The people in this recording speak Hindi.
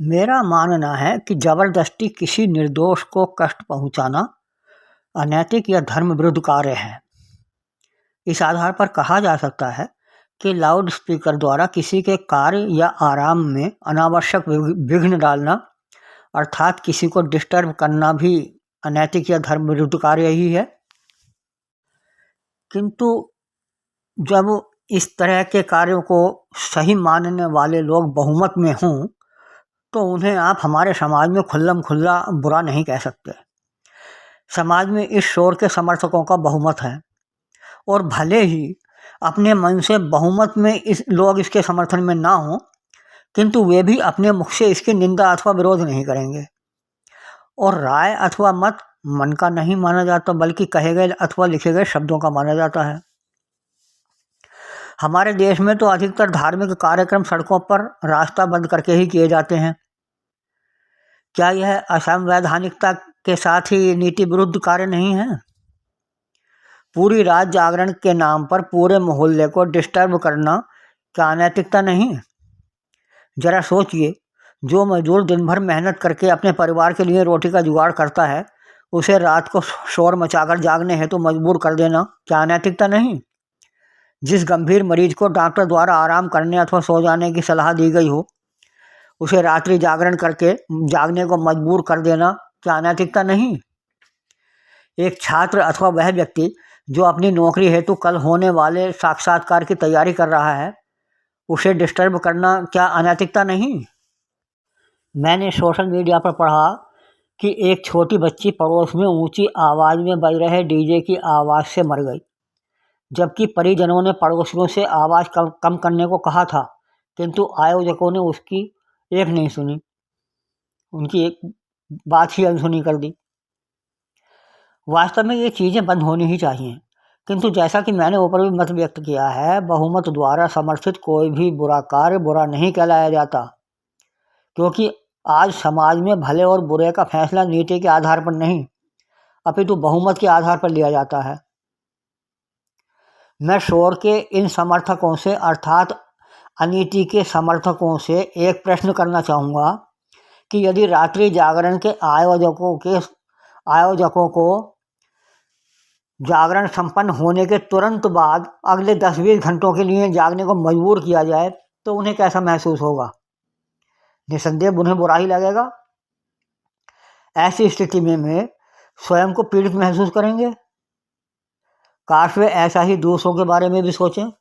मेरा मानना है कि ज़बरदस्ती किसी निर्दोष को कष्ट पहुंचाना अनैतिक या धर्म विरुद्ध कार्य है। इस आधार पर कहा जा सकता है कि लाउड स्पीकर द्वारा किसी के कार्य या आराम में अनावश्यक विघ्न डालना अर्थात किसी को डिस्टर्ब करना भी अनैतिक या धर्म विरुद्ध कार्य ही है। किंतु जब इस तरह के कार्यों को सही मानने वाले लोग बहुमत में हों तो उन्हें आप हमारे समाज में खुल्लम खुल्ला बुरा नहीं कह सकते। समाज में इस शोर के समर्थकों का बहुमत है और भले ही अपने मन से बहुमत में लोग इसके समर्थन में ना हों, किंतु वे भी अपने मुख से इसकी निंदा अथवा विरोध नहीं करेंगे। और राय अथवा मत मन का नहीं माना जाता, बल्कि कहे गए अथवा लिखे गए शब्दों का माना जाता है। हमारे देश में तो अधिकतर धार्मिक कार्यक्रम सड़कों पर रास्ता बंद करके ही किए जाते हैं। क्या यह असंवैधानिकता के साथ ही नीति विरुद्ध कार्य नहीं है? पूरी रात जागरण के नाम पर पूरे मोहल्ले को डिस्टर्ब करना क्या अनैतिकता नहीं? जरा सोचिए, जो मजदूर दिन भर मेहनत करके अपने परिवार के लिए रोटी का जुगाड़ करता है, उसे रात को शोर मचाकर जागने हेतु मजबूर कर देना क्या अनैतिकता नहीं? जिस गंभीर मरीज को डॉक्टर द्वारा आराम करने अथवा सो जाने की सलाह दी गई हो, उसे रात्रि जागरण करके जागने को मजबूर कर देना क्या अनैतिकता नहीं? एक छात्र अथवा वह व्यक्ति जो अपनी नौकरी हेतु कल होने वाले साक्षात्कार की तैयारी कर रहा है, उसे डिस्टर्ब करना क्या अनैतिकता नहीं? मैंने सोशल मीडिया पर पढ़ा कि एक छोटी बच्ची पड़ोस में ऊंची आवाज़ में बज रहे डीजे की आवाज़ से मर गई, जबकि परिजनों ने पड़ोसियों से आवाज़ कम करने को कहा था, किंतु आयोजकों ने उसकी एक नहीं सुनी, उनकी एक बात ही अनसुनी कर दी। वास्तव में ये चीज़ें बंद होनी ही चाहिए, किंतु जैसा कि मैंने ऊपर भी मत व्यक्त किया है, बहुमत द्वारा समर्थित कोई भी बुरा कार्य बुरा नहीं कहलाया जाता, क्योंकि आज समाज में भले और बुरे का फैसला नीति के आधार पर नहीं, अपितु बहुमत के आधार पर लिया जाता है। मैं शोर के इन समर्थकों से अर्थात अनीति के समर्थकों से एक प्रश्न करना चाहूँगा कि यदि रात्रि जागरण के आयोजकों को जागरण संपन्न होने के तुरंत बाद अगले 10-20 घंटों के लिए जागने को मजबूर किया जाए तो उन्हें कैसा महसूस होगा? निसंदेह उन्हें बुरा ही लगेगा। ऐसी स्थिति में वे स्वयं को पीड़ित महसूस करेंगे। काश वे ऐसा ही दूसरों के बारे में भी सोचें।